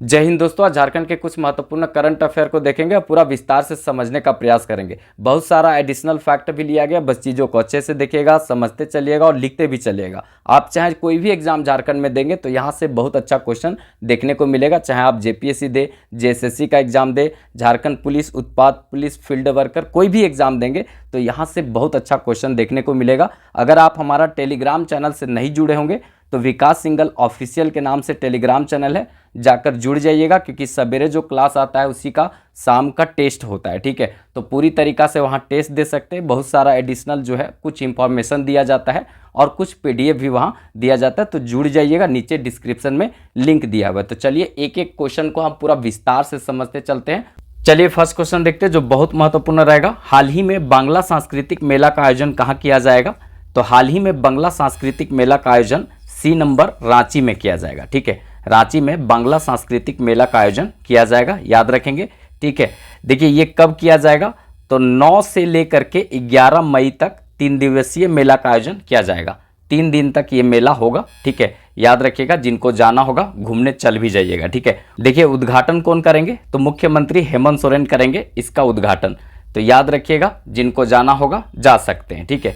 जय हिंद दोस्तों। आज झारखंड के कुछ महत्वपूर्ण करंट अफेयर को देखेंगे और पूरा विस्तार से समझने का प्रयास करेंगे। बहुत सारा एडिशनल फैक्ट भी लिया गया, बस चीज़ों को अच्छे से देखिएगा, समझते चलिएगा और लिखते भी चलिएगा। आप चाहे कोई भी एग्जाम झारखंड में देंगे तो यहाँ से बहुत अच्छा क्वेश्चन देखने को मिलेगा। चाहे आप जेपीएससी दे, जेएसएससी का एग्जाम दे, झारखंड पुलिस, उत्पाद पुलिस, फील्ड वर्कर, कोई भी एग्जाम देंगे तो यहाँ से बहुत अच्छा क्वेश्चन देखने को मिलेगा। अगर आप हमारा टेलीग्राम चैनल से नहीं जुड़े होंगे तो विकास सिंगल ऑफिशियल के नाम से टेलीग्राम चैनल है, जाकर जुड़ जाइएगा, क्योंकि सवेरे जो क्लास आता है उसी का शाम का टेस्ट होता है। ठीक है, तो पूरी तरीक़ा से वहाँ टेस्ट दे सकते हैं। बहुत सारा एडिशनल जो है कुछ इंफॉर्मेशन दिया जाता है और कुछ पीडीएफ भी वहाँ दिया जाता है, तो जुड़ जाइएगा। नीचे डिस्क्रिप्शन में लिंक दिया हुआ है। तो चलिए एक एक क्वेश्चन को हम पूरा विस्तार से समझते चलते हैं। चलिए फर्स्ट क्वेश्चन देखते हैं जो बहुत महत्वपूर्ण रहेगा। हाल ही में बांग्ला सांस्कृतिक मेला का आयोजन कहाँ किया जाएगा? तो हाल ही में बांग्ला सांस्कृतिक मेला का आयोजन सी नंबर रांची में किया जाएगा। ठीक है, रांची में बांग्ला सांस्कृतिक मेला का आयोजन किया जाएगा, याद रखेंगे। ठीक है, देखिए ये कब किया जाएगा? तो 9 से लेकर के 11 मई तक 3 दिवसीय मेला का आयोजन किया जाएगा। 3 दिन तक ये मेला होगा। ठीक है, याद रखिएगा, जिनको जाना होगा घूमने चल भी जाइएगा। ठीक है, देखिए उद्घाटन कौन करेंगे? तो मुख्यमंत्री हेमंत सोरेन करेंगे इसका उद्घाटन। तो याद रखिएगा, जिनको जाना होगा जा सकते हैं। ठीक है,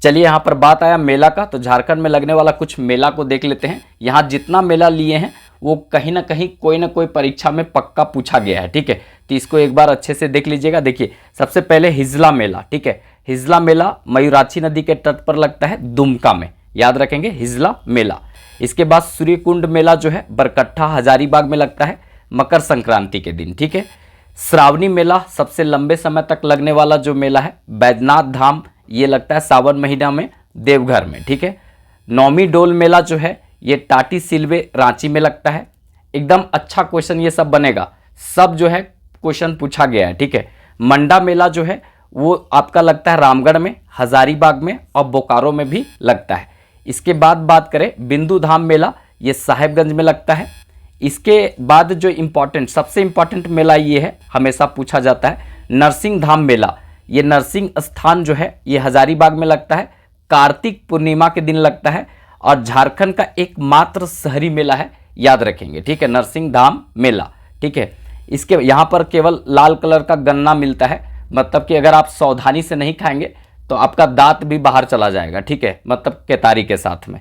चलिए यहाँ पर बात आया मेला का, तो झारखंड में लगने वाला कुछ मेला को देख लेते हैं। यहाँ जितना मेला लिए हैं वो कहीं ना कहीं कोई ना कोई परीक्षा में पक्का पूछा गया है। ठीक है, तो इसको एक बार अच्छे से देख लीजिएगा। देखिए सबसे पहले हिजला मेला। ठीक है, हिजला मेला मयूराक्षी नदी के तट पर लगता है, दुमका में, याद रखेंगे हिजला मेला। इसके बाद सूर्यकुंड मेला जो है बरकट्ठा हजारीबाग में लगता है मकर संक्रांति के दिन। ठीक है, श्रावणी मेला सबसे लंबे समय तक लगने वाला जो मेला है बैजनाथ धाम, ये लगता है सावन महीना में देवघर में। ठीक है, नौमी डोल मेला जो है ये टाटी सिलवे रांची में लगता है। एकदम अच्छा क्वेश्चन ये सब बनेगा, सब जो है क्वेश्चन पूछा गया है। ठीक है, मंडा मेला जो है वो आपका लगता है रामगढ़ में, हजारीबाग में और बोकारो में भी लगता है। इसके बाद बात करें बिंदु धाम मेला, ये साहेबगंज में लगता है। इसके बाद जो इम्पॉर्टेंट, सबसे इम्पॉर्टेंट मेला ये है, हमेशा पूछा जाता है, नरसिंह धाम मेला। ये नरसिंह स्थान जो है ये हजारीबाग में लगता है, कार्तिक पूर्णिमा के दिन लगता है और झारखंड का एकमात्र शहरी मेला है, याद रखेंगे। ठीक है, नरसिंह धाम मेला। ठीक है, इसके यहाँ पर केवल लाल कलर का गन्ना मिलता है, मतलब कि अगर आप सावधानी से नहीं खाएंगे तो आपका दांत भी बाहर चला जाएगा। ठीक है, मतलब केतारी के साथ में।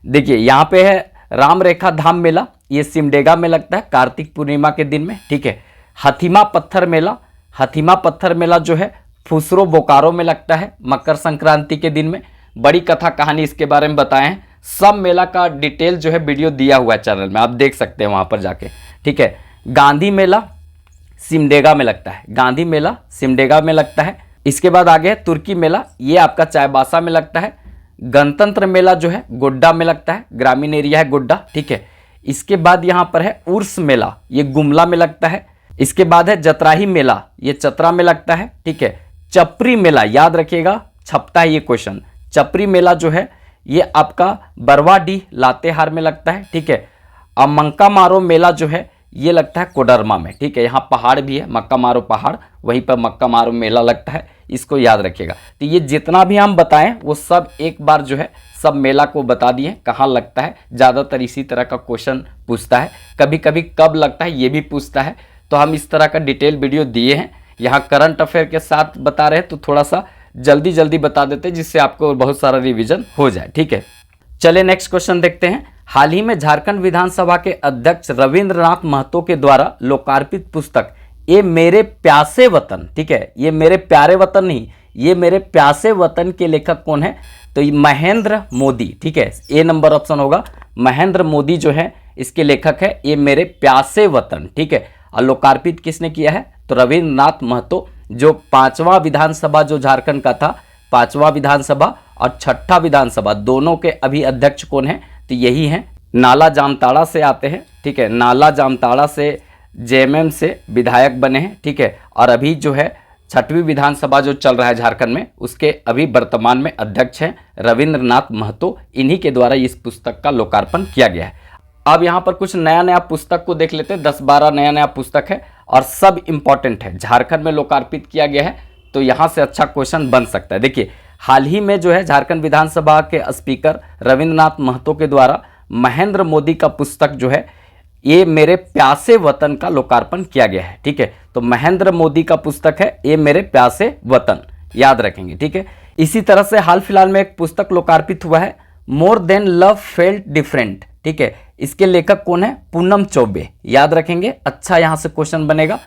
देखिए यहाँ पे है राम रेखा धाम मेला, ये सिमडेगा में लगता है कार्तिक पूर्णिमा के दिन में। ठीक है, हथीमा पत्थर मेला, हथीमा पत्थर मेला जो है फुसरो बोकारो में लगता है मकर संक्रांति के दिन में। बड़ी कथा कहानी इसके बारे में बताए हैं, सब मेला का डिटेल जो है वीडियो दिया हुआ है चैनल में, आप देख सकते हैं वहाँ पर जाके। ठीक है, गांधी मेला सिमडेगा में लगता है, गांधी मेला सिमडेगा में लगता है। इसके बाद आगे है तुर्की मेला, ये आपका चाईबासा में लगता है। गणतंत्र मेला जो है गोड्डा में लगता है, ग्रामीण एरिया है गोड्डा। ठीक है, इसके बाद यहाँ पर है उर्स मेला, ये गुमला में लगता है। इसके बाद है जतराही मेला, ये चतरा में लगता है। ठीक है, चपरी मेला, याद रखिएगा, छपता है ये क्वेश्चन। चपरी मेला जो है ये आपका बरवाडीह लातेहार में लगता है। ठीक है, अब मक्का मारो मेला जो है ये लगता है कोडरमा में। ठीक है, यहाँ पहाड़ भी है, मक्का मारो पहाड़, वहीं पर मक्का मारो मेला लगता है, इसको याद रखिएगा। तो ये जितना भी हम बताएं वो सब एक बार जो है सब मेला को बता दिए कहाँ लगता है। ज़्यादातर इसी तरह का क्वेश्चन पूछता है, कभी कभी कब लगता है ये भी पूछता है, तो हम इस तरह का डिटेल वीडियो दिए हैं। यहाँ करंट अफेयर के साथ बता रहे हैं तो थोड़ा सा जल्दी जल्दी बता देते हैं, जिससे आपको बहुत सारा रिवीजन हो जाए। ठीक है, चलिए नेक्स्ट क्वेश्चन देखते हैं। हाल ही में झारखंड विधानसभा के अध्यक्ष रविंद्रनाथ महतो के द्वारा लोकार्पित पुस्तक ये मेरे प्यासे वतन, ठीक है, ये मेरे प्यारे वतन नहीं, ये मेरे प्यासे वतन के लेखक कौन है? तो ये महेंद्र मोदी। ठीक है, ए नंबर ऑप्शन होगा, महेंद्र मोदी जो है इसके लेखक है ये मेरे प्यासे वतन। ठीक है, और लोकार्पित किसने किया है? तो रविंद्रनाथ महतो, जो 5वां विधानसभा जो झारखंड का था, 5वां विधानसभा और 6ठा विधानसभा दोनों के अभी अध्यक्ष कौन है? तो यही हैं, नाला जामताड़ा से आते हैं। ठीक है, नाला जामताड़ा से जेएमएम से विधायक बने हैं। ठीक है, और अभी जो है 6वीं विधानसभा जो चल रहा है झारखंड में, उसके अभी वर्तमान में अध्यक्ष हैं रविंद्रनाथ महतो। इन्हीं के द्वारा इस पुस्तक का लोकार्पण किया गया है। अब यहाँ पर कुछ नया नया पुस्तक को देख लेते हैं, 10-12 नया नया पुस्तक है और सब इम्पॉर्टेंट है, झारखंड में लोकार्पित किया गया है, तो यहाँ से अच्छा क्वेश्चन बन सकता है। देखिए हाल ही में जो है झारखंड विधानसभा के स्पीकर रविंद्रनाथ महतो के द्वारा महेंद्र मोदी का पुस्तक जो है ये मेरे प्यासे वतन का लोकार्पण किया गया है। ठीक है, तो महेंद्र मोदी का पुस्तक है ये मेरे प्यासे वतन, याद रखेंगे। ठीक है, इसी तरह से हाल फिलहाल में एक पुस्तक लोकार्पित हुआ है, more than love felt different. ठीक है, इसके लेखक कौन है? पूनम चौबे, याद रखेंगे, अच्छा यहां से क्वेश्चन बनेगा।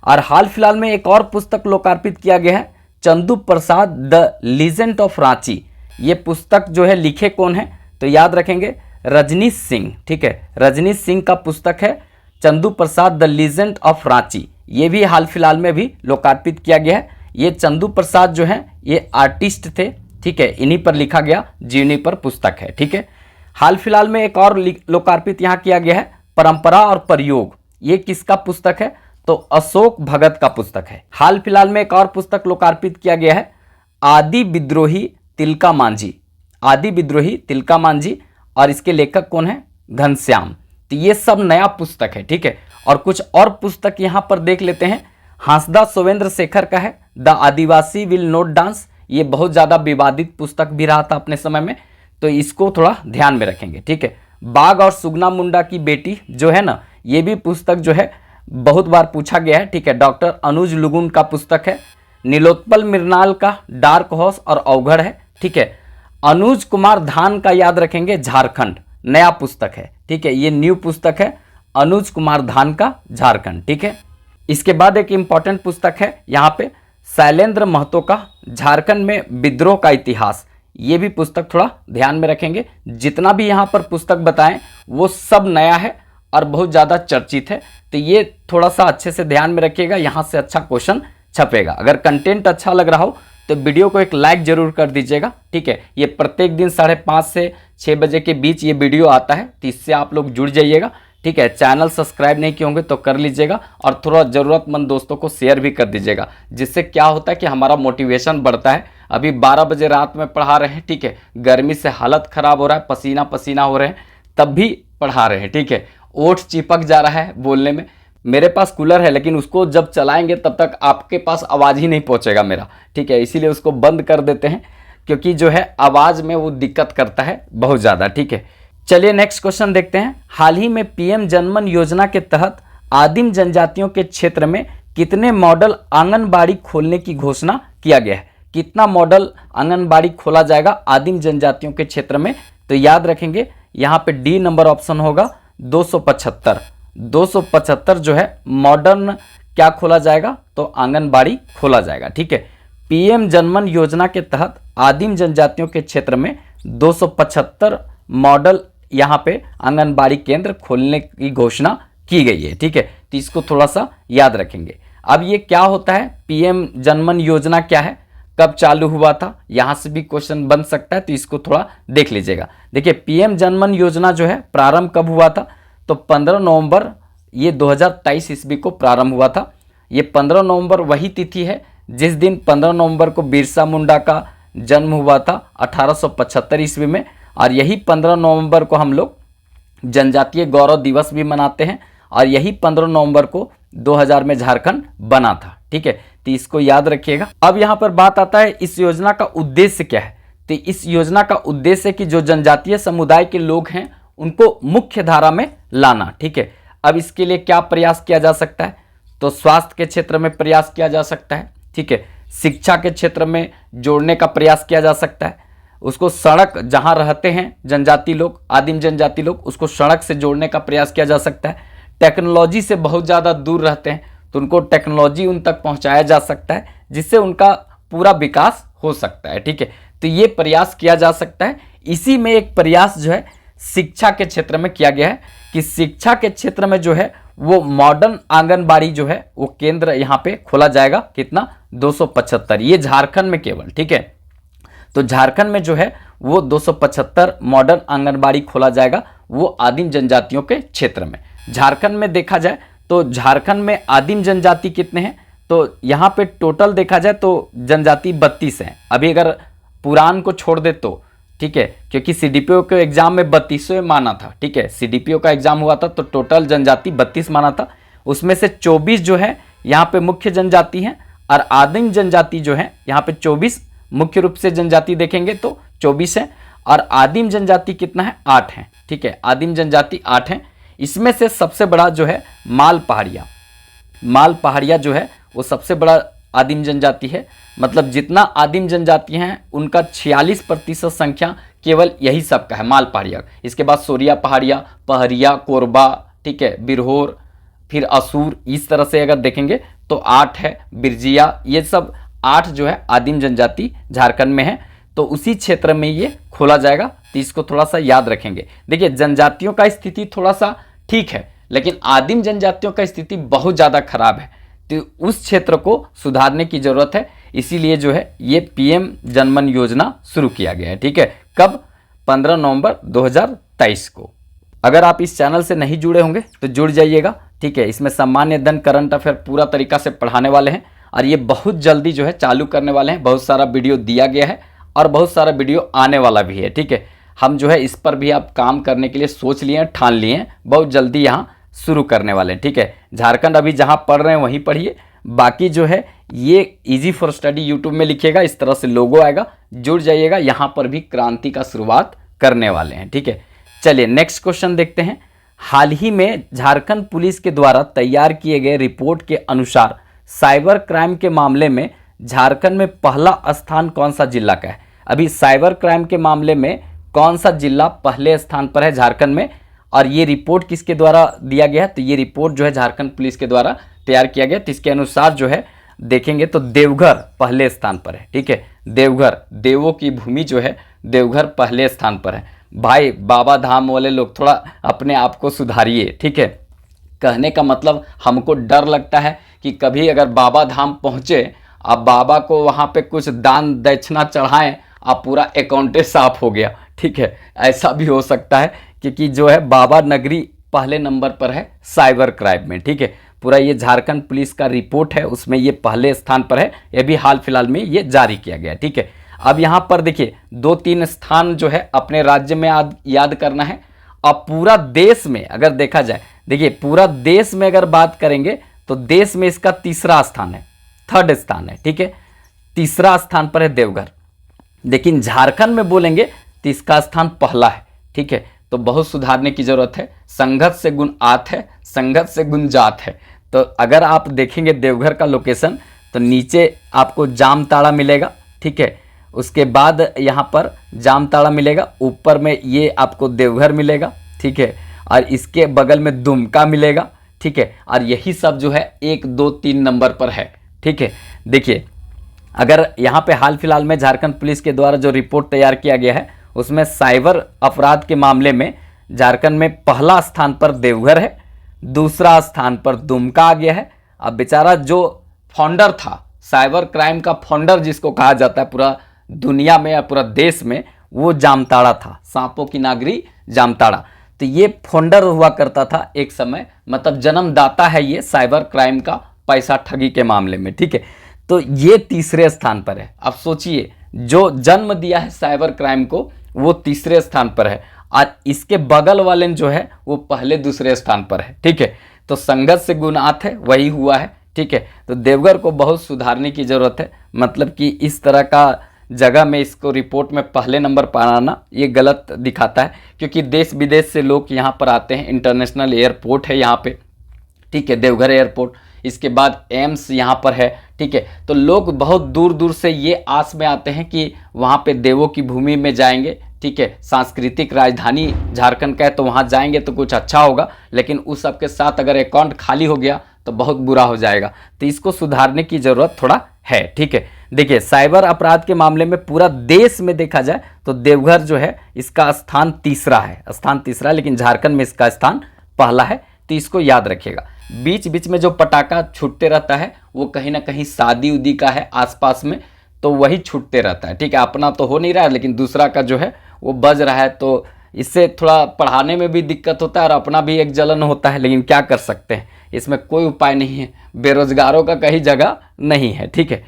और हाल फिलहाल में एक और पुस्तक लोकार्पित किया गया है, चंदू प्रसाद द लीजेंड ऑफ रांची। ये पुस्तक जो है लिखे कौन है? तो याद रखेंगे रजनीश सिंह। ठीक है, रजनीश सिंह का पुस्तक है चंदू प्रसाद द लीजेंड ऑफ रांची। ये भी हाल फिलहाल में भी लोकार्पित किया गया है। ये चंदू प्रसाद जो है ये आर्टिस्ट थे। ठीक है, इन्हीं पर लिखा गया जीवनी पर पुस्तक है। ठीक है, हाल फिलहाल में एक और लोकार्पित यहाँ किया गया है, परंपरा और प्रयोग। ये किसका पुस्तक है? तो अशोक भगत का पुस्तक है। हाल फिलहाल में एक और पुस्तक लोकार्पित किया गया है, आदि विद्रोही तिलका मांझी। आदि विद्रोही तिलका मांझी, और इसके लेखक कौन है? घनश्याम। तो ये सब नया पुस्तक है। ठीक है, और कुछ और पुस्तक यहाँ पर देख लेते हैं। हांसदा सोवेंद्र शेखर का है the Adivasi will not dance. ये बहुत ज़्यादा विवादित पुस्तक भी रहा था अपने समय में, तो इसको थोड़ा ध्यान में रखेंगे। ठीक है, बाघ और सुगना मुंडा की बेटी जो है ना, ये भी पुस्तक जो है बहुत बार पूछा गया है। ठीक है, डॉक्टर अनुज लुगुन का पुस्तक है। नीलोत्पल मिर्नाल का डार्क हॉर्स और अवघड़ है। ठीक है, अनुज कुमार धान का याद रखेंगे झारखंड, नया पुस्तक है। ठीक है, ये न्यू पुस्तक है अनुज कुमार धान का झारखंड। ठीक है, इसके बाद एक इंपॉर्टेंट पुस्तक है यहाँ पे शैलेंद्र महतो का झारखंड में विद्रोह का इतिहास। ये भी पुस्तक थोड़ा ध्यान में रखेंगे। जितना भी यहाँ पर पुस्तक बताएं वो सब नया है और बहुत ज़्यादा चर्चित है, तो ये थोड़ा सा अच्छे से ध्यान में रखिएगा, यहाँ से अच्छा क्वेश्चन छपेगा। अगर कंटेंट अच्छा लग रहा हो तो वीडियो को एक लाइक जरूर कर दीजिएगा। ठीक है, ये प्रत्येक दिन 5:30 से 6 बजे के बीच ये वीडियो आता है, तो इससे आप लोग जुड़ जाइएगा। ठीक है, चैनल सब्सक्राइब नहीं किए होंगे तो कर लीजिएगा, और थोड़ा ज़रूरतमंद दोस्तों को शेयर भी कर दीजिएगा, जिससे क्या होता है कि हमारा मोटिवेशन बढ़ता है। अभी 12 बजे रात में पढ़ा रहे हैं। ठीक है, गर्मी से हालत ख़राब हो रहा है, पसीना पसीना हो रहे हैं, तब भी पढ़ा रहे हैं। ठीक है, ओठ चिपक जा रहा है बोलने में। मेरे पास कूलर है, लेकिन उसको जब चलाएंगे तब तक आपके पास आवाज़ ही नहीं पहुंचेगा मेरा। ठीक है, इसीलिए उसको बंद कर देते हैं, क्योंकि जो है आवाज़ में वो दिक्कत करता है बहुत ज़्यादा। ठीक है, चलिए नेक्स्ट क्वेश्चन देखते हैं। हाल ही में पीएम जनमन योजना के तहत आदिम जनजातियों के क्षेत्र में कितने मॉडल आंगनबाड़ी खोलने की घोषणा किया गया है? कितना मॉडल आंगनबाड़ी खोला जाएगा आदिम जनजातियों के क्षेत्र में? तो याद रखेंगे यहाँ पे डी नंबर ऑप्शन होगा 275। 275 जो है मॉडर्न क्या खोला जाएगा? तो आंगनबाड़ी खोला जाएगा। ठीक है, पीएम जनमन योजना के तहत आदिम जनजातियों के क्षेत्र में 275 मॉडल यहाँ पे आंगनबाड़ी केंद्र खोलने की घोषणा की गई है। ठीक है, तो इसको थोड़ा सा याद रखेंगे। अब ये क्या होता है? पीएम जनमन योजना क्या है, कब चालू हुआ था, यहाँ से भी क्वेश्चन बन सकता है, तो इसको थोड़ा देख लीजिएगा। देखिए, पीएम जनमन योजना जो है प्रारंभ कब हुआ था? तो 15 नवंबर ये 2023 ईस्वी को प्रारंभ हुआ था। ये 15 नवंबर वही तिथि है जिस दिन 15 नवंबर को बिरसा मुंडा का जन्म हुआ था 1875 ईस्वी में, और यही 15 नवंबर को हम लोग जनजातीय गौरव दिवस भी मनाते हैं, और यही 15 नवंबर को 2000 में झारखंड बना था। ठीक है, तो इसको याद रखिएगा। अब यहाँ पर बात आता है इस योजना का उद्देश्य क्या है। तो इस योजना का उद्देश्य कि जो जनजातीय समुदाय के लोग हैं उनको मुख्य धारा में लाना। ठीक है, अब इसके लिए क्या प्रयास किया जा सकता है? तो स्वास्थ्य के क्षेत्र में प्रयास किया जा सकता है। ठीक है, शिक्षा के क्षेत्र में जोड़ने का प्रयास किया जा सकता है। उसको सड़क, जहाँ रहते हैं जनजाति लोग, आदिम जनजाति लोग, उसको सड़क से जोड़ने का प्रयास किया जा सकता है। टेक्नोलॉजी से बहुत ज़्यादा दूर रहते हैं तो उनको टेक्नोलॉजी उन तक पहुँचाया जा सकता है, जिससे उनका पूरा विकास हो सकता है। ठीक है, तो ये प्रयास किया जा सकता है। इसी में एक प्रयास जो है शिक्षा के क्षेत्र में किया गया है कि शिक्षा के क्षेत्र में जो है वो मॉडर्न आंगनबाड़ी जो है वो केंद्र यहाँ पे खोला जाएगा। कितना? 275, ये झारखंड में केवल। ठीक है, तो झारखंड में जो है वो 275 मॉडर्न आंगनबाड़ी खोला जाएगा, वो आदिम जनजातियों के क्षेत्र में। झारखंड में देखा जाए तो झारखंड में आदिम जनजाति कितने हैं? तो यहाँ पे टोटल देखा जाए तो जनजाति 32 हैं। अभी अगर पुरान को छोड़ दे तो, ठीक है, क्योंकि सीडीपीओ के एग्जाम में 32 माना था। ठीक है, सीडीपीओ का एग्जाम हुआ था तो टोटल जनजाति 32 माना था। उसमें से 24 जो है यहाँ पे मुख्य जनजाति हैं, और आदिम जनजाति जो है यहाँ पे 24 मुख्य रूप से जनजाति देखेंगे तो 24 है, और आदिम जनजाति कितना है? 8 है। ठीक है, आदिम जनजाति 8 है। इसमें से सबसे बड़ा जो है माल पहाड़िया जो है वो सबसे बड़ा आदिम जनजाति है। मतलब जितना आदिम जनजाति हैं उनका 46% संख्या केवल यही सब का है, माल पहाड़िया। इसके बाद सोरिया पहाड़िया, पहरिया, कोरबा, ठीक है, बिरहोर, फिर असुर, इस तरह से अगर देखेंगे तो 8 है, बिरजिया, ये सब 8 जो है आदिम जनजाति झारखंड में है। तो उसी क्षेत्र में ये खोला जाएगा, तो इसको थोड़ा सा याद रखेंगे। देखिए जनजातियों का स्थिति थोड़ा सा ठीक है, लेकिन आदिम जनजातियों का स्थिति बहुत ज़्यादा खराब है, तो उस क्षेत्र को सुधारने की ज़रूरत है। इसीलिए जो है ये पीएम जनमन योजना शुरू किया गया है, ठीक है। कब? 15 नवंबर 2023 को। अगर आप इस चैनल से नहीं जुड़े होंगे तो जुड़ जाइएगा, ठीक है। इसमें सामान्य धन, करंट अफेयर पूरा तरीका से पढ़ाने वाले हैं और ये बहुत जल्दी जो है चालू करने वाले हैं। बहुत सारा वीडियो दिया गया है और बहुत सारा वीडियो आने वाला भी है, ठीक है। हम जो है इस पर भी आप काम करने के लिए सोच लिए हैं, ठान लिए हैं, बहुत जल्दी यहाँ शुरू करने वाले हैं, ठीक है। झारखंड अभी जहाँ पढ़ रहे हैं वहीं पढ़िए, बाकी जो है ये इजी फॉर स्टडी यूट्यूब में लिखिएगा, इस तरह से लोगो आएगा, जुड़ जाइएगा। यहाँ पर भी क्रांति का शुरुआत करने वाले हैं, ठीक है। चलिए नेक्स्ट क्वेश्चन देखते हैं। हाल ही में झारखंड पुलिस के द्वारा तैयार किए गए रिपोर्ट के अनुसार साइबर क्राइम के मामले में झारखंड में पहला स्थान कौन सा जिला का है? अभी साइबर क्राइम के मामले में कौन सा जिला पहले स्थान पर है झारखंड में, और ये रिपोर्ट किसके द्वारा दिया गया है? तो ये रिपोर्ट जो है झारखंड पुलिस के द्वारा तैयार किया गया। तो इसके अनुसार जो है देखेंगे तो देवघर पहले स्थान पर है, ठीक है। देवघर, देवों की भूमि जो है, देवघर पहले स्थान पर है। भाई बाबा धाम वाले लोग थोड़ा अपने आप को सुधारिए, ठीक है। कहने का मतलब हमको डर लगता है कि कभी अगर बाबा धाम पहुँचे, आप बाबा को वहाँ पे कुछ दान दक्षिणा चढ़ाएं, आप पूरा अकाउंटे साफ हो गया, ठीक है। ऐसा भी हो सकता है क्योंकि जो है बाबा नगरी पहले नंबर पर है साइबर क्राइम में, ठीक है। पूरा ये झारखंड पुलिस का रिपोर्ट है, उसमें ये पहले स्थान पर है। ये भी हाल फिलहाल में ये जारी किया गया, ठीक है। अब यहाँ पर देखिए 2-3 स्थान जो है अपने राज्य में याद करना है। अब पूरा देश में अगर देखा जाए, देखिए पूरा देश में अगर बात करेंगे तो देश में इसका तीसरा स्थान है, 3rd स्थान है, ठीक है। तीसरा स्थान पर है देवघर, लेकिन झारखंड में बोलेंगे तो इसका स्थान पहला है, ठीक है। तो बहुत सुधारने की जरूरत है। संघर्ष से गुण आत है, संघर्ष से गुण जात है। तो अगर आप देखेंगे देवघर का लोकेशन तो नीचे आपको जामताड़ा मिलेगा, ठीक है। उसके बाद यहाँ पर जामताड़ा मिलेगा, ऊपर में ये आपको देवघर मिलेगा, ठीक है। और इसके बगल में दुमका मिलेगा, ठीक है। और यही सब जो है 1, 2, 3 नंबर पर है, ठीक है। देखिए अगर यहाँ पे हाल फिलहाल में झारखंड पुलिस के द्वारा जो रिपोर्ट तैयार किया गया है उसमें साइबर अपराध के मामले में झारखंड में पहला स्थान पर देवघर है, दूसरा स्थान पर दुमका आ गया है। अब बेचारा जो फाउंडर था, साइबर क्राइम का फाउंडर जिसको कहा जाता है पूरा दुनिया में या पूरा देश में, वो जामताड़ा था, सांपों की नागरी जामताड़ा। तो ये फाउंडर हुआ करता था एक समय, मतलब जन्मदाता है ये साइबर क्राइम का, पैसा ठगी के मामले में, ठीक है। तो ये तीसरे स्थान पर है। अब सोचिए जो जन्म दिया है साइबर क्राइम को वो तीसरे स्थान पर है, और इसके बगल वाले जो है वो पहले दूसरे स्थान पर है, ठीक है। तो संघर्ष से गुणात है, वही हुआ है, ठीक है। तो देवघर को बहुत सुधारने की ज़रूरत है, मतलब कि इस तरह का जगह में इसको रिपोर्ट में पहले नंबर पर आना ये गलत दिखाता है, क्योंकि देश विदेश से लोग यहाँ पर आते हैं। इंटरनेशनल एयरपोर्ट है यहाँ पे, ठीक है, देवघर एयरपोर्ट। इसके बाद एम्स यहाँ पर है, ठीक है। तो लोग बहुत दूर दूर से ये आस में आते हैं कि वहाँ पे देवों की भूमि में जाएंगे, ठीक है। सांस्कृतिक राजधानी झारखंड का है तो वहाँ जाएंगे तो कुछ अच्छा होगा, लेकिन उस सब के साथ अगर अकाउंट खाली हो गया तो बहुत बुरा हो जाएगा। तो इसको सुधारने की ज़रूरत थोड़ा है, ठीक है। देखिए साइबर अपराध के मामले में पूरा देश में देखा जाए तो देवघर जो है इसका स्थान तीसरा है, लेकिन झारखंड में इसका स्थान पहला है। तो इसको याद रखिएगा। बीच बीच में जो पटाखा छूटते रहता है वो कहीं ना कहीं शादी उदी का है आसपास में, तो वही छूटते रहता है, ठीक है। अपना तो हो नहीं रहा है लेकिन दूसरा का जो है वो बज रहा है, तो इससे थोड़ा पढ़ाने में भी दिक्कत होता है और अपना भी एक जलन होता है, लेकिन क्या कर सकते हैं, इसमें कोई उपाय नहीं है। बेरोजगारों का कहीं जगह नहीं है, ठीक है।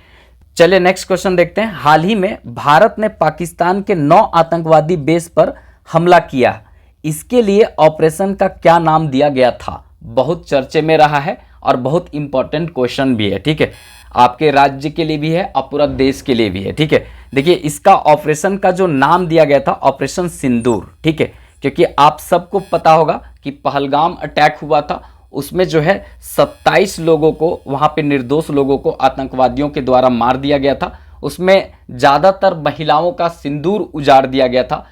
चलिए नेक्स्ट क्वेश्चन देखते हैं। हाल ही में भारत ने पाकिस्तान के 9 आतंकवादी बेस पर हमला किया, इसके लिए ऑपरेशन का क्या नाम दिया गया था? बहुत चर्चे में रहा है और बहुत इंपॉर्टेंट क्वेश्चन भी है, ठीक है। आपके राज्य के लिए भी है और पूरा देश के लिए भी है, ठीक है। देखिए इसका ऑपरेशन का जो नाम दिया गया था ऑपरेशन सिंदूर, ठीक है। क्योंकि आप सबको पता होगा कि पहलगाम अटैक हुआ था, उसमें जो है 27 लोगों को, वहाँ पे निर्दोष लोगों को आतंकवादियों के द्वारा मार दिया गया था। उसमें ज़्यादातर महिलाओं का सिंदूर उजाड़ दिया गया था।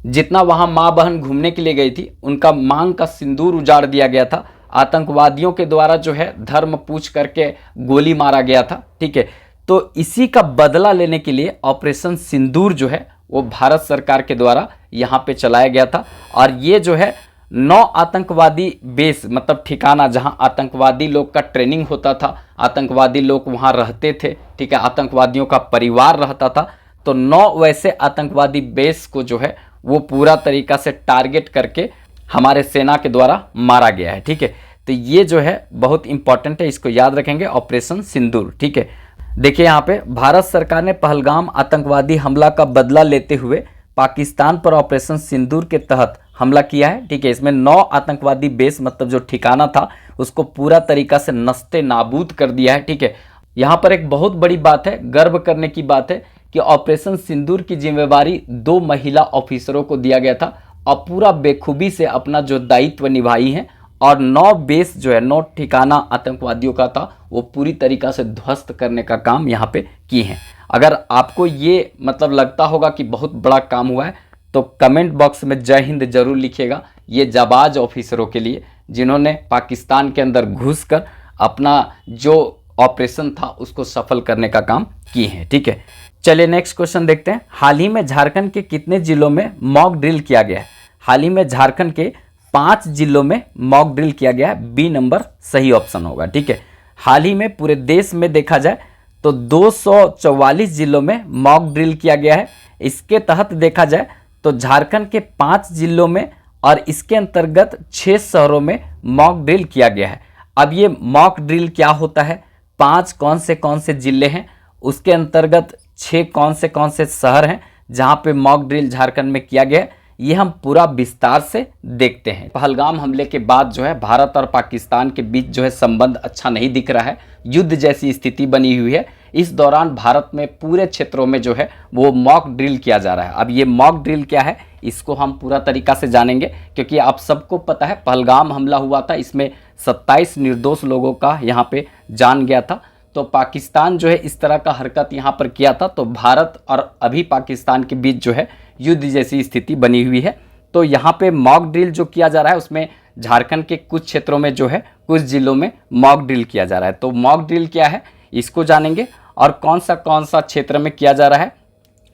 जितना वहाँ माँ बहन घूमने के लिए गई थी उनका मांग का सिंदूर उजाड़ दिया गया था। आतंकवादियों के द्वारा जो है धर्म पूछ करके गोली मारा गया था, ठीक है। तो इसी का बदला लेने के लिए ऑपरेशन सिंदूर जो है वो भारत सरकार के द्वारा यहाँ पे चलाया गया था। और ये जो है 9 आतंकवादी बेस, मतलब ठिकाना जहाँ आतंकवादी लोग का ट्रेनिंग होता था, आतंकवादी लोग वहाँ रहते थे, ठीक है, आतंकवादियों का परिवार रहता था। तो 9 वैसे आतंकवादी बेस को जो है वो पूरा तरीका से टारगेट करके हमारे सेना के द्वारा मारा गया है, ठीक है। तो ये जो है बहुत इंपॉर्टेंट है, इसको याद रखेंगे, ऑपरेशन सिंदूर, ठीक है। देखिए यहाँ पे भारत सरकार ने पहलगाम आतंकवादी हमला का बदला लेते हुए पाकिस्तान पर ऑपरेशन सिंदूर के तहत हमला किया है, ठीक है। इसमें 9 आतंकवादी बेस, मतलब जो ठिकाना था, उसको पूरा तरीका से नस्ते नाबूद कर दिया है, ठीक है। यहाँ पर एक बहुत बड़ी बात है, गर्व करने की बात है कि ऑपरेशन सिंदूर की जिम्मेवारी 2 महिला ऑफिसरों को दिया गया था और पूरा बेखूबी से अपना जो दायित्व निभाई हैं। और 9 बेस जो है, 9 ठिकाना आतंकवादियों का था, वो पूरी तरीका से ध्वस्त करने का काम यहाँ पे किए हैं। अगर आपको ये मतलब लगता होगा कि बहुत बड़ा काम हुआ है तो कमेंट बॉक्स में जय हिंद जरूर लिखिएगा। ये जाबाज ऑफिसरों के लिए जिन्होंने पाकिस्तान के अंदर घुसकर अपना जो ऑपरेशन था उसको सफल करने का काम किए हैं, ठीक है। चलिए नेक्स्ट क्वेश्चन देखते हैं। हाल ही में झारखंड के कितने जिलों में मॉक ड्रिल किया गया है? हाल ही में झारखंड के 5 जिलों में मॉक ड्रिल किया गया है। बी नंबर सही ऑप्शन होगा, ठीक है। हाल ही में पूरे देश में देखा जाए तो 244 जिलों में मॉक ड्रिल किया गया है। इसके तहत देखा जाए तो झारखंड के 5 जिलों में और इसके अंतर्गत 6 शहरों में मॉक ड्रिल किया गया है। अब ये मॉक ड्रिल क्या होता है, 5 कौन से जिले हैं, उसके अंतर्गत 6 कौन से शहर हैं जहां पे मॉक ड्रिल झारखंड में किया गया है, ये हम पूरा विस्तार से देखते हैं। पहलगाम हमले के बाद जो है भारत और पाकिस्तान के बीच जो है संबंध अच्छा नहीं दिख रहा है, युद्ध जैसी स्थिति बनी हुई है। इस दौरान भारत में पूरे क्षेत्रों में जो है वो मॉक ड्रिल किया जा रहा है। अब ये मॉक ड्रिल क्या है इसको हम पूरा तरीका से जानेंगे, क्योंकि आप सबको पता है पहलगाम हमला हुआ था, इसमें 27 निर्दोष लोगों का यहाँ पे जान गया था। तो पाकिस्तान जो है इस तरह का हरकत यहाँ पर किया था, तो भारत और अभी पाकिस्तान के बीच जो है युद्ध जैसी स्थिति बनी हुई है। तो यहाँ पे मॉक ड्रिल जो किया जा रहा है उसमें झारखंड के कुछ क्षेत्रों में जो है कुछ जिलों में मॉक ड्रिल किया जा रहा है। तो मॉक ड्रिल क्या है इसको जानेंगे और कौन सा क्षेत्र में किया जा रहा है,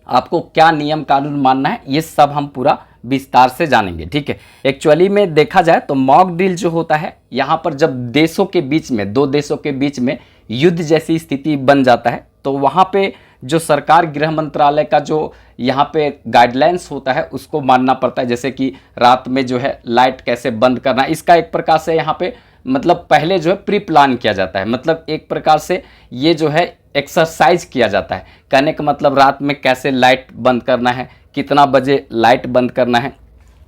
आपको क्या नियम कानून मानना है, ये सब हम पूरा विस्तार से जानेंगे, ठीक है। एक्चुअली में देखा जाए तो मॉक ड्रिल जो होता है यहाँ पर जब देशों के बीच में, 2 देशों के बीच में युद्ध जैसी स्थिति बन जाता है तो वहाँ पे जो सरकार गृह मंत्रालय का जो यहाँ पे गाइडलाइंस होता है उसको मानना पड़ता है। जैसे कि रात में जो है लाइट कैसे बंद करना, इसका एक प्रकार से यहाँ पे मतलब पहले जो है प्री प्लान किया जाता है, मतलब एक प्रकार से ये जो है एक्सरसाइज किया जाता है। कहने का मतलब रात में कैसे लाइट बंद करना है, कितना बजे लाइट बंद करना है,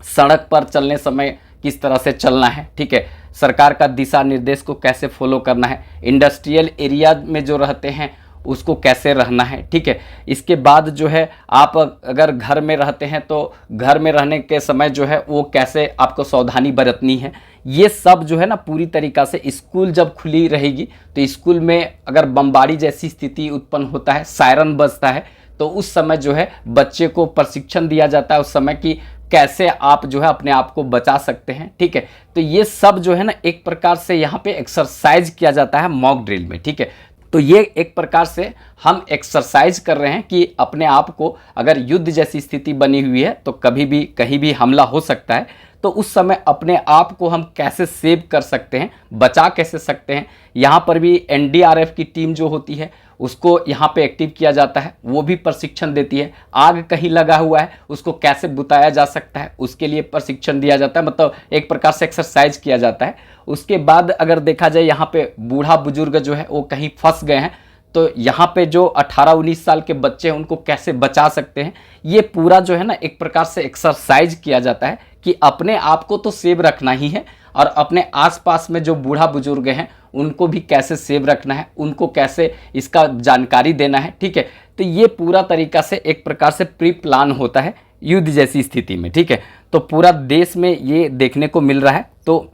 सड़क पर चलने समय किस तरह से चलना है, ठीक है, सरकार का दिशा निर्देश को कैसे फॉलो करना है, इंडस्ट्रियल एरिया में जो रहते हैं उसको कैसे रहना है, ठीक है। इसके बाद जो है आप अगर घर में रहते हैं तो घर में रहने के समय जो है वो कैसे आपको सावधानी बरतनी है, ये सब जो है ना पूरी तरीक़ा से। स्कूल जब खुली रहेगी तो स्कूल में अगर बमबारी जैसी स्थिति उत्पन्न होता है, सायरन बजता है, तो उस समय जो है बच्चे को प्रशिक्षण दिया जाता है उस समय कि कैसे आप जो है अपने आप को बचा सकते हैं, ठीक है। तो ये सब जो है ना एक प्रकार से यहाँ पे एक्सरसाइज किया जाता है मॉक ड्रिल में, ठीक है। तो ये एक प्रकार से हम एक्सरसाइज कर रहे हैं कि अपने आप को, अगर युद्ध जैसी स्थिति बनी हुई है तो कभी भी कहीं भी हमला हो सकता है, तो उस समय अपने आप को हम कैसे सेव कर सकते हैं, बचा कैसे सकते हैं। यहाँ पर भी एनडीआरएफ की टीम जो होती है उसको यहाँ पे एक्टिव किया जाता है, वो भी प्रशिक्षण देती है। आग कहीं लगा हुआ है उसको कैसे बुताया जा सकता है उसके लिए प्रशिक्षण दिया जाता है, मतलब एक प्रकार से एक्सरसाइज किया जाता है। उसके बाद अगर देखा जाए यहाँ पे बूढ़ा बुजुर्ग जो है वो कहीं फंस गए हैं, तो यहाँ पे जो 18-19 साल के बच्चे हैं उनको कैसे बचा सकते हैं, ये पूरा जो है ना एक प्रकार से एक्सरसाइज किया जाता है कि अपने आप को तो सेव रखना ही है और अपने आसपास में जो बूढ़ा बुजुर्ग हैं उनको भी कैसे सेव रखना है, उनको कैसे इसका जानकारी देना है, ठीक है। तो ये पूरा तरीका से एक प्रकार से प्री प्लान होता है युद्ध जैसी स्थिति में, ठीक है। तो पूरा देश में ये देखने को मिल रहा है। तो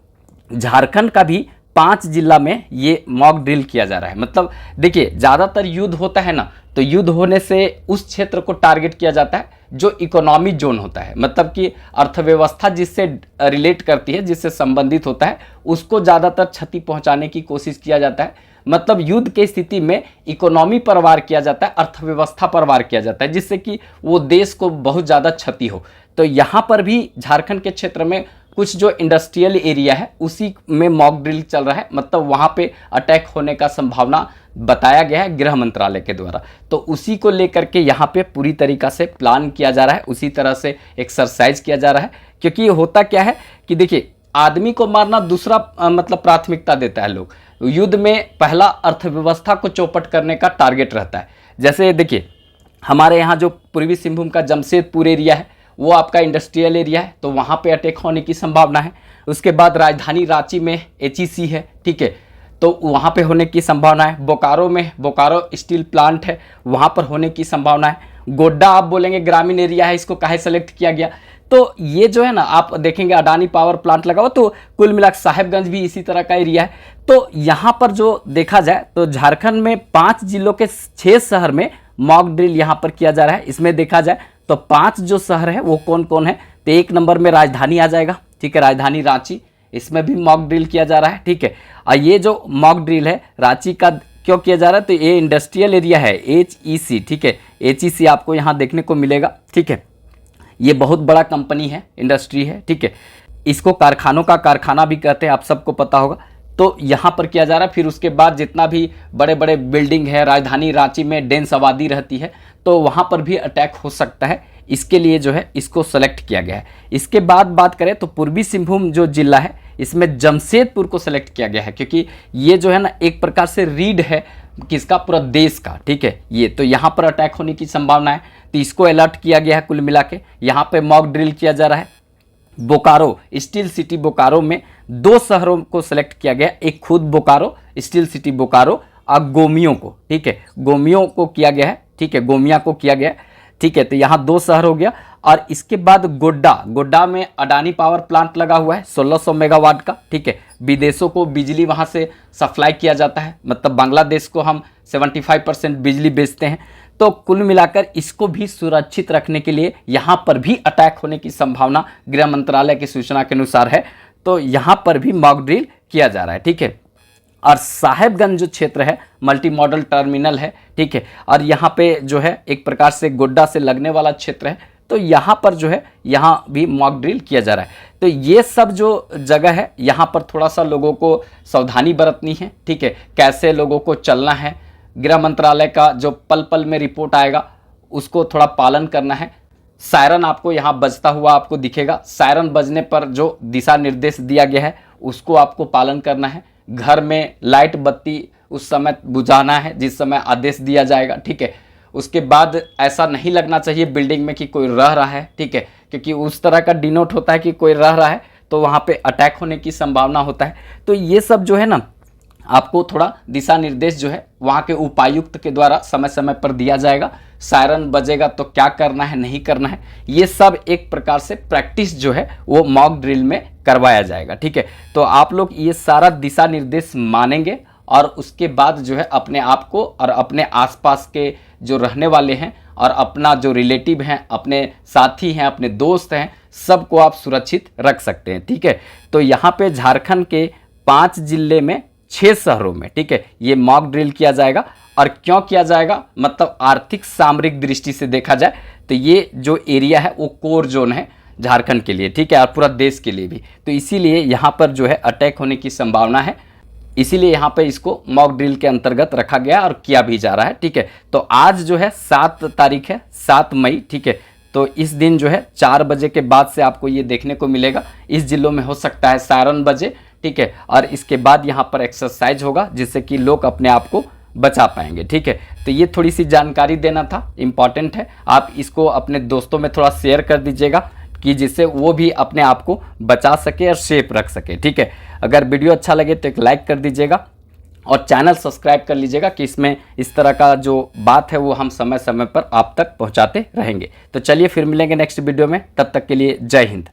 झारखंड का भी 5 जिला में ये मॉक ड्रिल किया जा रहा है। मतलब देखिए, ज़्यादातर युद्ध होता है ना, तो युद्ध होने से उस क्षेत्र को टारगेट किया जाता है जो इकोनॉमी जोन होता है, मतलब कि अर्थव्यवस्था जिससे रिलेट करती है, जिससे संबंधित होता है, उसको ज़्यादातर क्षति पहुंचाने की कोशिश किया जाता है। मतलब युद्ध की स्थिति में इकोनॉमी पर वार किया जाता है, अर्थव्यवस्था पर वार किया जाता है, जिससे कि वो देश को बहुत ज़्यादा क्षति हो। तो यहाँ पर भी झारखंड के क्षेत्र में कुछ जो इंडस्ट्रियल एरिया है उसी में मॉक ड्रिल चल रहा है। मतलब वहाँ पे अटैक होने का संभावना बताया गया है गृह मंत्रालय के द्वारा। तो उसी को लेकर के यहाँ पे पूरी तरीक़ा से प्लान किया जा रहा है, उसी तरह से एक्सरसाइज किया जा रहा है। क्योंकि होता क्या है कि देखिए, आदमी को मारना दूसरा मतलब प्राथमिकता देता है लोग। युद्ध में पहला अर्थव्यवस्था को चौपट करने का टारगेट रहता है। जैसे देखिए, हमारे यहाँ जो पूर्वी सिंहभूम का जमशेदपुर एरिया है वो आपका इंडस्ट्रियल एरिया है, तो वहाँ पे अटैक होने की संभावना है। उसके बाद राजधानी रांची में HEC है, ठीक है, तो वहाँ पे होने की संभावना है। बोकारो में बोकारो स्टील प्लांट है, वहाँ पर होने की संभावना है। गोड्डा आप बोलेंगे ग्रामीण एरिया है, इसको काहे सेलेक्ट किया गया? तो ये जो है ना, आप देखेंगे अडानी पावर प्लांट लगा हुआ, तो कुल मिला साहेबगंज भी इसी तरह का एरिया है। तो यहाँ पर जो देखा जाए तो झारखंड में 5 जिलों के 6 शहर में मॉक ड्रिल यहाँ पर किया जा रहा है। इसमें देखा जाए तो 5 जो शहर है वो कौन कौन है, तो 1 नंबर में राजधानी आ जाएगा, ठीक है, राजधानी रांची, इसमें भी मॉक ड्रिल किया जा रहा है, ठीक है। और ये जो मॉक ड्रिल है रांची का क्यों किया जा रहा है, तो ये इंडस्ट्रियल एरिया है HEC, ठीक है, HEC आपको यहाँ देखने को मिलेगा, ठीक है। ये बहुत बड़ा कंपनी है, इंडस्ट्री है, ठीक है। इसको कारखानों का कारखाना भी कहते हैं, आप सबको पता होगा। तो यहाँ पर किया जा रहा है। फिर उसके बाद जितना भी बड़े बड़े बिल्डिंग है, राजधानी रांची में डेंस आबादी रहती है, तो वहाँ पर भी अटैक हो सकता है। इसके लिए जो है इसको सेलेक्ट किया गया है। इसके बाद बात करें तो पूर्वी सिंहभूम जो जिला है इसमें जमशेदपुर को सेलेक्ट किया गया है, क्योंकि ये जो है ना एक प्रकार से रीड है किसका, पूरा देश का, ठीक है। ये तो यहाँ पर अटैक होने की संभावना है, तो इसको अलर्ट किया गया है। कुल मिला के यहाँ पे मॉक ड्रिल किया जा रहा है। बोकारो स्टील सिटी बोकारो में 2 शहरों को सेलेक्ट किया गया, एक खुद बोकारो स्टील सिटी बोकारो और गोमियों को, ठीक है, गोमियों को किया गया है, ठीक है, गोमिया को किया गया, ठीक है। तो यहाँ 2 शहर हो गया। और इसके बाद गोड्डा में अडानी पावर प्लांट लगा हुआ है 1600 मेगावाट का, ठीक है। विदेशों को बिजली वहाँ से सप्लाई किया जाता है, मतलब बांग्लादेश को हम 75% बिजली बेचते हैं। तो कुल मिलाकर इसको भी सुरक्षित रखने के लिए यहाँ पर भी अटैक होने की संभावना गृह मंत्रालय की सूचना के अनुसार है। तो यहाँ पर भी मॉक ड्रिल किया जा रहा है, ठीक है। और साहेबगंज जो क्षेत्र है मल्टी मॉडल टर्मिनल है, ठीक है, और यहाँ पे जो है एक प्रकार से गोड्डा से लगने वाला क्षेत्र है, तो यहाँ पर जो है यहाँ भी मॉक ड्रिल किया जा रहा है। तो ये सब जो जगह है यहाँ पर थोड़ा सा लोगों को सावधानी बरतनी है, ठीक है, कैसे लोगों को चलना है। गृह मंत्रालय का जो पल पल में रिपोर्ट आएगा उसको थोड़ा पालन करना है। सायरन आपको यहाँ बजता हुआ आपको दिखेगा, सायरन बजने पर जो दिशा निर्देश दिया गया है उसको आपको पालन करना है। घर में लाइट बत्ती उस समय बुझाना है जिस समय आदेश दिया जाएगा, ठीक है। उसके बाद ऐसा नहीं लगना चाहिए बिल्डिंग में कि कोई रह रहा है, ठीक है, क्योंकि उस तरह का डिनोट होता है कि कोई रह रहा है तो वहाँ पे अटैक होने की संभावना होता है। तो ये सब जो है ना आपको थोड़ा दिशा निर्देश जो है वहाँ के उपायुक्त के द्वारा समय समय पर दिया जाएगा। सायरन बजेगा तो क्या करना है नहीं करना है, ये सब एक प्रकार से प्रैक्टिस जो है वो मॉक ड्रिल में करवाया जाएगा, ठीक है। तो आप लोग ये सारा दिशा निर्देश मानेंगे और उसके बाद जो है अपने आप को और अपने आसपास के जो रहने वाले हैं और अपना जो रिलेटिव हैं, अपने साथी हैं, अपने दोस्त हैं, सबको आप सुरक्षित रख सकते हैं, ठीक है। तो यहाँ पे झारखंड के 5 जिले में 6 शहरों में, ठीक है, ये मॉक ड्रिल किया जाएगा। और क्यों किया जाएगा, मतलब आर्थिक सामरिक दृष्टि से देखा जाए तो ये जो एरिया है वो कोर जोन है झारखंड के लिए, ठीक है, और पूरा देश के लिए भी। तो इसीलिए यहाँ पर जो है अटैक होने की संभावना है, इसीलिए यहाँ पे इसको मॉक ड्रिल के अंतर्गत रखा गया और किया भी जा रहा है, ठीक है। तो आज जो है 7 तारीख है, 7 मई, ठीक है। तो इस दिन जो है 4 बजे के बाद से आपको ये देखने को मिलेगा। इस जिलों में हो सकता है सायरन बजे, ठीक है, और इसके बाद यहाँ पर एक्सरसाइज होगा जिससे कि लोग अपने आप को बचा पाएंगे, ठीक है। तो ये थोड़ी सी जानकारी देना था, इम्पॉर्टेंट है। आप इसको अपने दोस्तों में थोड़ा शेयर कर दीजिएगा कि जिससे वो भी अपने आप को बचा सके और सेफ रख सके, ठीक है। अगर वीडियो अच्छा लगे तो एक लाइक कर दीजिएगा और चैनल सब्सक्राइब कर लीजिएगा कि इसमें इस तरह का जो बात है वो हम समय समय पर आप तक पहुंचाते रहेंगे। तो चलिए फिर मिलेंगे नेक्स्ट वीडियो में, तब तक के लिए जय हिंद।